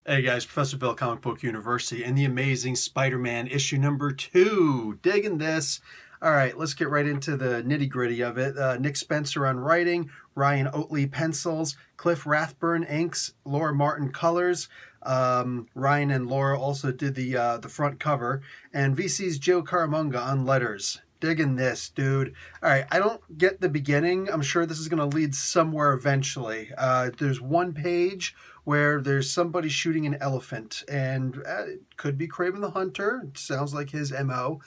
Hey guys, Professor Bill, Comic Book University, and the Amazing Spider-Man issue number 2. Digging this. All right, let's get right into the nitty-gritty of it. Nick Spencer on writing, Ryan Oatley pencils, Cliff Rathburn inks, Laura Martin colors. Ryan and Laura also did the front cover, and VC's Joe Caramunga on letters. Digging this, dude. All right, I don't get the beginning. I'm sure this is going to lead somewhere eventually. There's one page where there's somebody shooting an elephant, and it could be Kraven the Hunter. It sounds like his MO.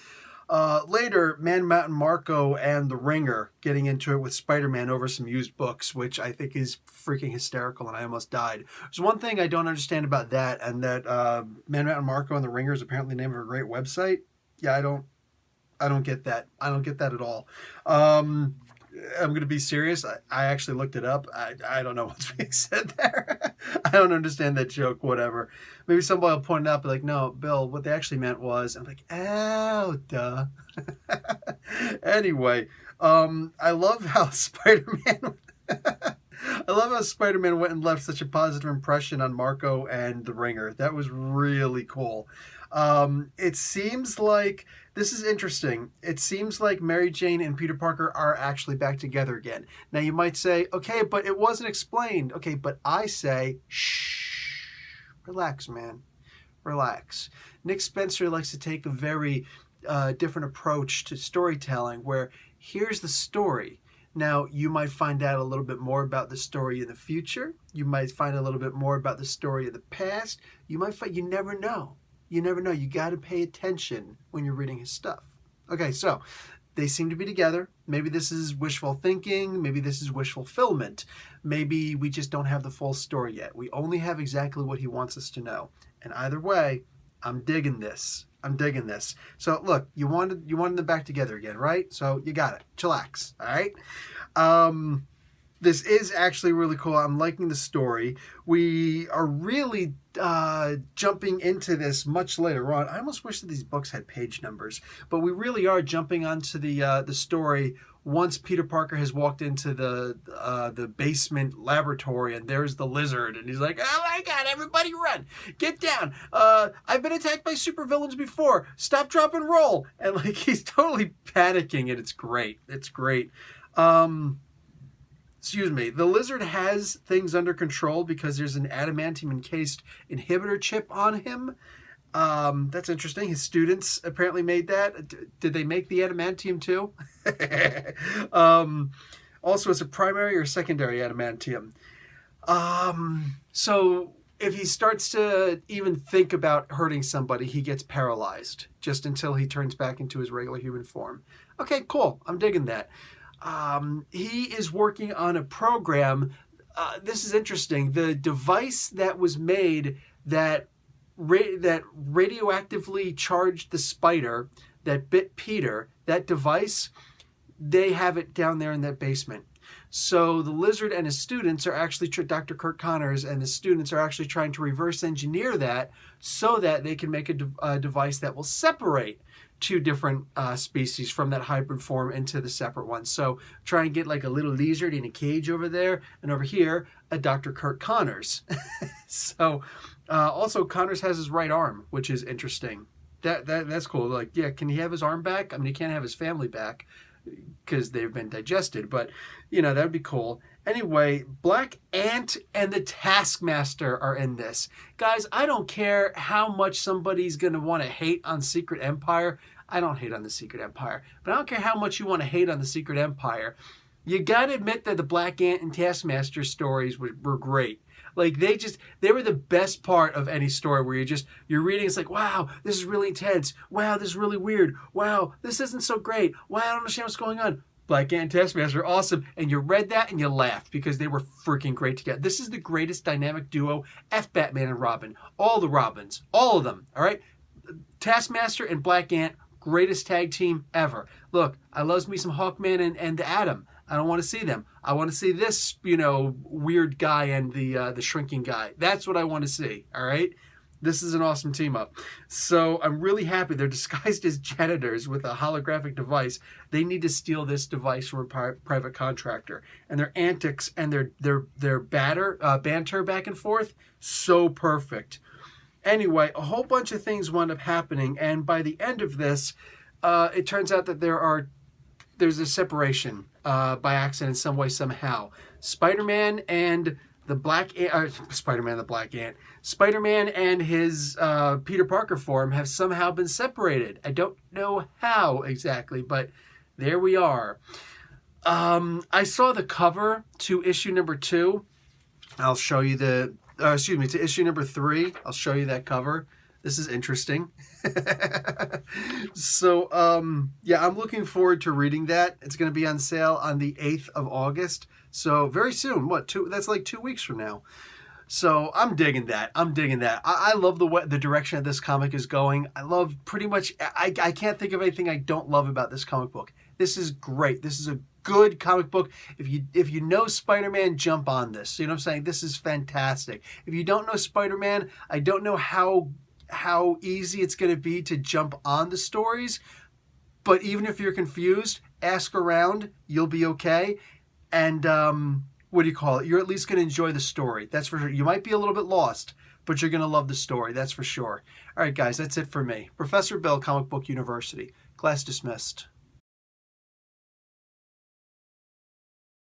Later, Man Mountain Marco and The Ringer getting into it with Spider-Man over some used books, which I think is freaking hysterical, and I almost died. There's one thing I don't understand about that, and that Man Mountain Marco and The Ringer is apparently the name of a great website. Yeah, I don't get that. I don't get that at all. I'm going to be serious. I actually looked it up. I don't know what's being said there. I don't understand that joke, whatever. Maybe somebody will point it out, be like, no, Bill, what they actually meant was, I'm like, oh, duh. Anyway, I love how Spider-Man... I love how Spider-Man went and left such a positive impression on Marco and The Ringer. That was really cool. It seems like, this is interesting, it seems like Mary Jane and Peter Parker are actually back together again. Now you might say, okay, but it wasn't explained. Okay, but I say, shh, relax, man, relax. Nick Spencer likes to take a very different approach to storytelling, where here's the story. Now, you might find out a little bit more about the story in the future. You might find a little bit more about the story of the past. You never know. You never know. You got to pay attention when you're reading his stuff. Okay, so they seem to be together. Maybe this is wishful thinking. Maybe this is wish fulfillment. Maybe we just don't have the full story yet. We only have exactly what he wants us to know. And either way, I'm digging this. I'm digging this. So look, you wanted them back together again, right? So you got it. Chillax, all right? This is actually really cool. I'm liking the story. We are really jumping into this much later on. I almost wish that these books had page numbers, but we really are jumping onto the story once Peter Parker has walked into the basement laboratory, and there's the Lizard, and he's like, oh my god, everybody run, get down, I've been attacked by supervillains before, stop, drop, and roll. And like, he's totally panicking, and it's great. It's great. Excuse me, the Lizard has things under control because there's an adamantium encased inhibitor chip on him. That's interesting. His students apparently made that. Did they make the adamantium too? Also, is it primary or secondary adamantium? So if he starts to even think about hurting somebody, he gets paralyzed just until he turns back into his regular human form. Okay, cool. I'm digging that. He is working on a program. This is interesting. The device that was made that radioactively charged the spider that bit Peter, that device, they have it down there in that basement. So the Lizard and his students are actually, Dr. Kurt Connors and his students are actually trying to reverse engineer that so that they can make a device that will separate two different species from that hybrid form into the separate ones. So try and get like a little lizard in a cage over there, and over here, a Dr. Kurt Connors. So also Connors has his right arm, which is interesting. That's cool. Like, yeah, can he have his arm back? I mean, he can't have his family back because they've been digested, but you know, that would be cool. Anyway, Black Ant and the Taskmaster are in this. Guys, I don't care how much somebody's going to want to hate on Secret Empire. I don't hate on the Secret Empire, but I don't care how much you want to hate on the Secret Empire. You got to admit that the Black Ant and Taskmaster stories were great. Like, they were the best part of any story, where you're reading, it's like, wow, this is really intense. Wow, this is really weird. Wow, this isn't so great. Wow, I don't understand what's going on. Black Ant and Taskmaster are awesome. And you read that and you laughed because they were freaking great together. This is the greatest dynamic duo, F Batman and Robin. All the Robins, all of them, all right? Taskmaster and Black Ant, greatest tag team ever. Look, I loves me some Hawkman and Atom. I don't want to see them. I want to see this, weird guy and the shrinking guy. That's what I want to see, all right? This is an awesome team up. So I'm really happy. They're disguised as janitors with a holographic device. They need to steal this device from a private contractor. And their antics and their banter back and forth, so perfect. Anyway, a whole bunch of things wound up happening. And by the end of this, it turns out that there's a separation by accident in some way, somehow. Spider-Man and the Black Ant, Spider-Man and his Peter Parker form have somehow been separated. I don't know how exactly, but there we are. I saw the cover to issue number 2. I'll show you to issue number 3. I'll show you that cover. This is interesting. So, yeah, I'm looking forward to reading that. It's going to be on sale on the 8th of August. So very soon. That's like 2 weeks from now. So I'm digging that. I love the direction that this comic is going. I love pretty much, I can't think of anything I don't love about this comic book. This is great. This is a good comic book. If you know Spider-Man, jump on this. You know what I'm saying? This is fantastic. If you don't know Spider-Man, I don't know how easy it's going to be to jump on the stories. But even if you're confused, ask around. You'll be okay. And what do you call it? You're at least going to enjoy the story. That's for sure. You might be a little bit lost, but you're going to love the story. That's for sure. All right, guys, that's it for me. Professor Bill, Comic Book University. Class dismissed.